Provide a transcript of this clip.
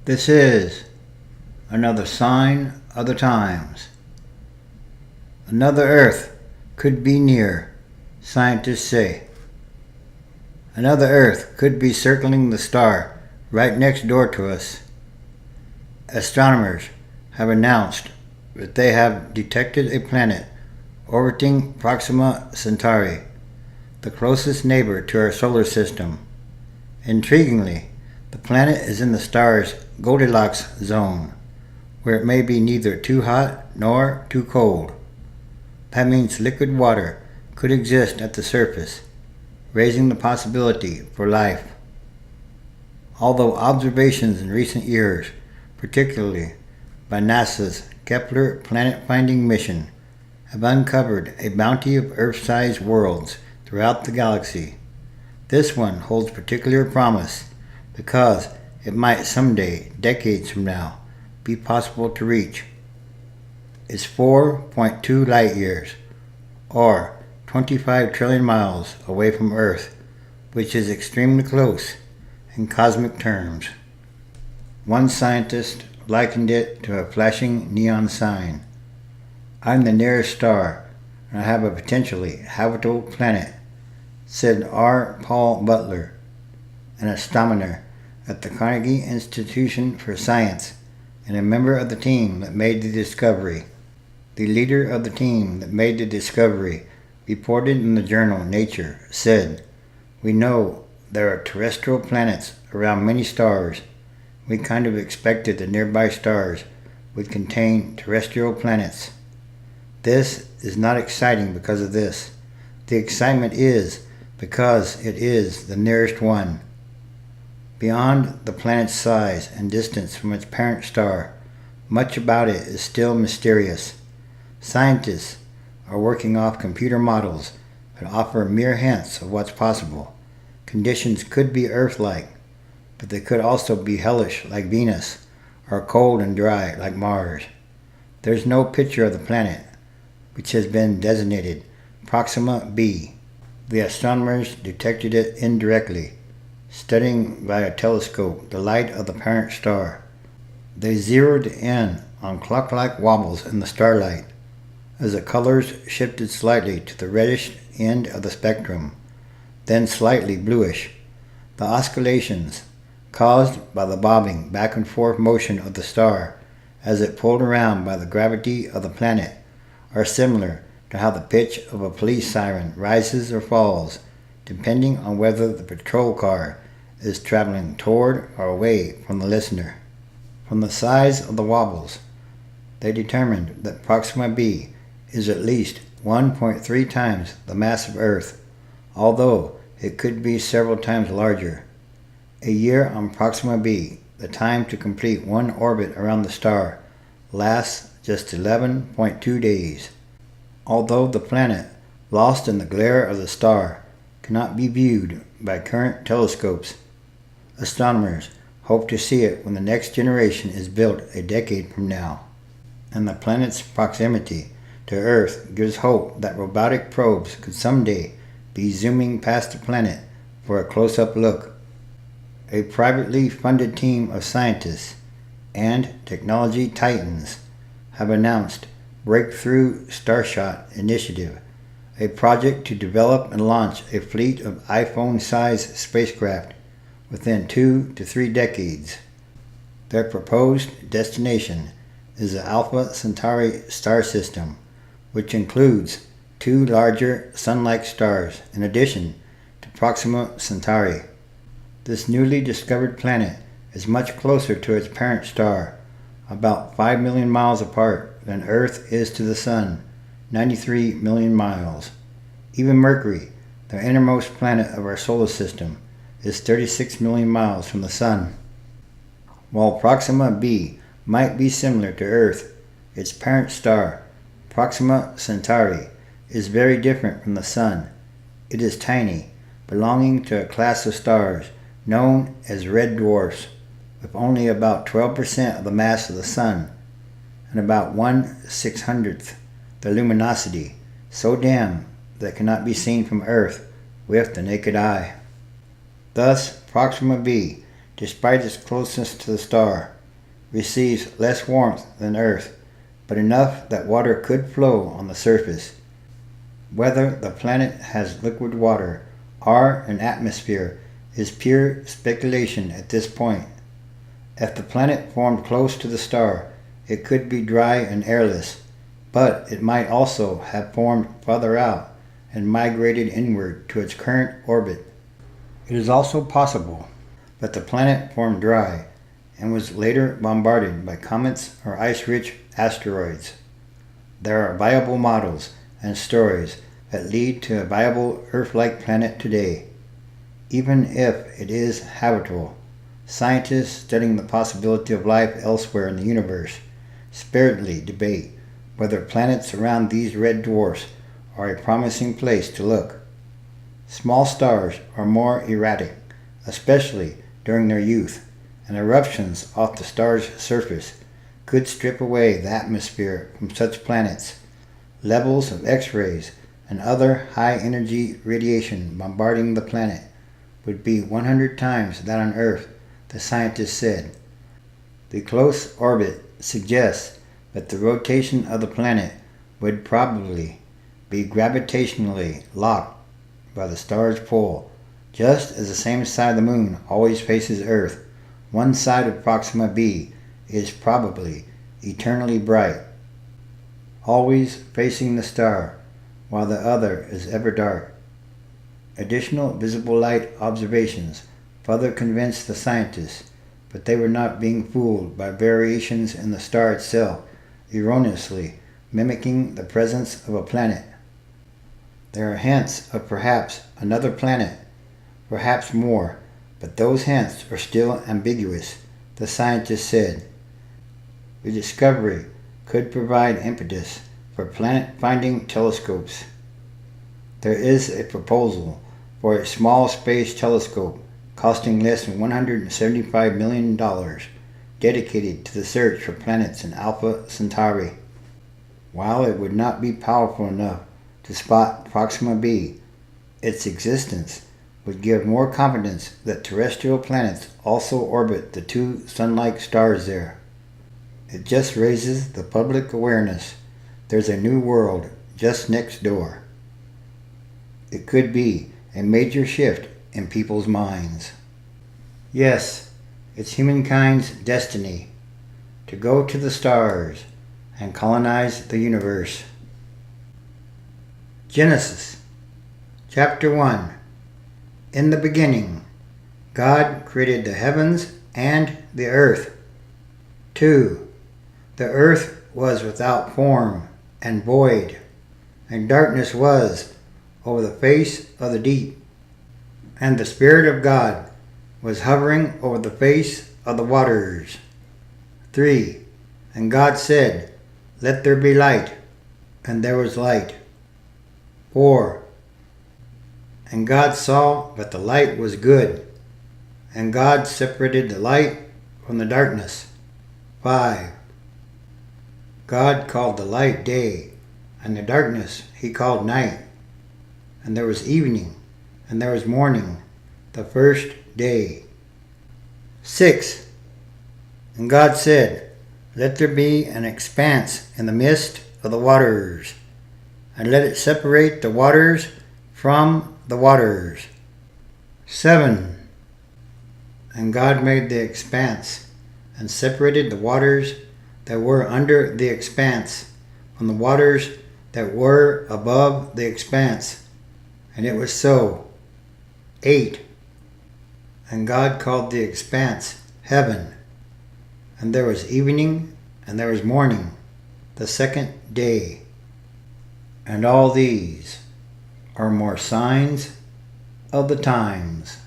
This is another sign of the times. Another Earth could be near, scientists say. Another Earth could be circling the star right next door to us. Astronomers have announced that they have detected a planet orbiting Proxima Centauri, the closest neighbor to our solar system. Intriguingly, the planet is in the star's Goldilocks zone, where it may be neither too hot nor too cold. That means liquid water could exist at the surface, raising the possibility for life. Although observations in recent years, particularly by NASA's Kepler planet-finding mission, have uncovered a bounty of Earth-sized worlds throughout the galaxy, this one holds particular promise because it might someday, decades from now, be possible to reach. It's 4.2 light years, or 25 trillion miles away from Earth, which is extremely close in cosmic terms. One scientist likened it to a flashing neon sign. I'm the nearest star, and I have a potentially habitable planet, said R. Paul Butler, an astronomer at the Carnegie Institution for Science and a member of the team that made the discovery. The leader of the team that made the discovery, reported in the journal Nature, said, "We know there are terrestrial planets around many stars. We kind of expected the nearby stars would contain terrestrial planets. This is not exciting because of this. The excitement is because it is the nearest one. Beyond the planet's size and distance from its parent star, much about it is still mysterious. Scientists are working off computer models that offer mere hints of what's possible. Conditions could be Earth-like, but they could also be hellish like Venus, or cold and dry like Mars. There's no picture of the planet, which has been designated Proxima b. The astronomers detected it indirectly, studying via a telescope the light of the parent star. They zeroed in on clock-like wobbles in the starlight, as the colors shifted slightly to the reddish end of the spectrum, then slightly bluish. The oscillations, caused by the bobbing back and forth motion of the star as it pulled around by the gravity of the planet, are similar to how the pitch of a police siren rises or falls, depending on whether the patrol car is traveling toward or away from the listener. From the size of the wobbles, they determined that Proxima b is at least 1.3 times the mass of Earth, although it could be several times larger. A year on Proxima b, the time to complete one orbit around the star, lasts just 11.2 days. Although the planet, lost in the glare of the star, cannot be viewed by current telescopes, astronomers hope to see it when the next generation is built a decade from now. And the planet's proximity to Earth gives hope that robotic probes could someday be zooming past the planet for a close-up look. A privately funded team of scientists and technology titans have announced Breakthrough Starshot Initiative, a project to develop and launch a fleet of iPhone-sized spacecraft within 2 to 3 decades. Their proposed destination is the Alpha Centauri star system, which includes 2 larger sun-like stars in addition to Proxima Centauri. This newly discovered planet is much closer to its parent star, about 5 million miles apart, than Earth is to the Sun, 93 million miles. Even Mercury, the innermost planet of our solar system, is 36 million miles from the Sun. While Proxima b might be similar to Earth, its parent star, Proxima Centauri, is very different from the Sun. It is tiny, belonging to a class of stars known as red dwarfs, with only about 12% of the mass of the Sun and about 1/600th the luminosity, so dim that it cannot be seen from Earth with the naked eye. Thus, Proxima b despite its closeness to the star, receives less warmth than Earth, but enough that water could flow on the surface. Whether the planet has liquid water or an atmosphere is pure speculation at this point. If the planet formed close to the star, it could be dry and airless, but it might also have formed farther out and migrated inward to its current orbit. It is also possible that the planet formed dry and was later bombarded by comets or ice-rich asteroids. There are viable models and stories that lead to a viable Earth-like planet today. Even if it is habitable, scientists studying the possibility of life elsewhere in the universe spiritedly debate whether planets around these red dwarfs are a promising place to look. Small stars are more erratic, especially during their youth, and eruptions off the star's surface could strip away the atmosphere from such planets. Levels of X-rays and other high-energy radiation bombarding the planet would be 100 times that on Earth, the scientists said. The close orbit suggests that the rotation of the planet would probably be gravitationally locked by the star's pole, just as the same side of the moon always faces Earth. One side of Proxima b is probably eternally bright, always facing the star, while the other is ever dark. Additional visible light observations further convinced the scientists, but they were not being fooled by variations in the star itself, erroneously mimicking the presence of a planet. There are hints of perhaps another planet, perhaps more, but those hints are still ambiguous, the scientists said. The discovery could provide impetus for planet-finding telescopes. There is a proposal for a small space telescope costing less than $175 million, dedicated to the search for planets in Alpha Centauri. While it would not be powerful enough to spot Proxima b, its existence would give more confidence that terrestrial planets also orbit the two sun-like stars there. It just raises the public awareness there's a new world just next door. It could be a major shift in people's minds. Yes, it's humankind's destiny to go to the stars and colonize the universe. Genesis, chapter 1. In the beginning, God created the heavens and the earth. 2. The earth was without form and void, and darkness was over the face of the deep, and the Spirit of God was hovering over the face of the waters. 3. And God said, "Let there be light," and there was light. 4. And God saw that the light was good, and God separated the light from the darkness. 5. God called the light day, and the darkness he called night. And there was evening, and there was morning, the first day. 6. And God said, "Let there be an expanse in the midst of the waters, and let it separate the waters from the waters." 7. And God made the expanse, and separated the waters that were under the expanse from the waters that were above the expanse. And it was so. 8. And God called the expanse heaven. And there was evening, and there was morning, the second day. And all these are more signs of the times.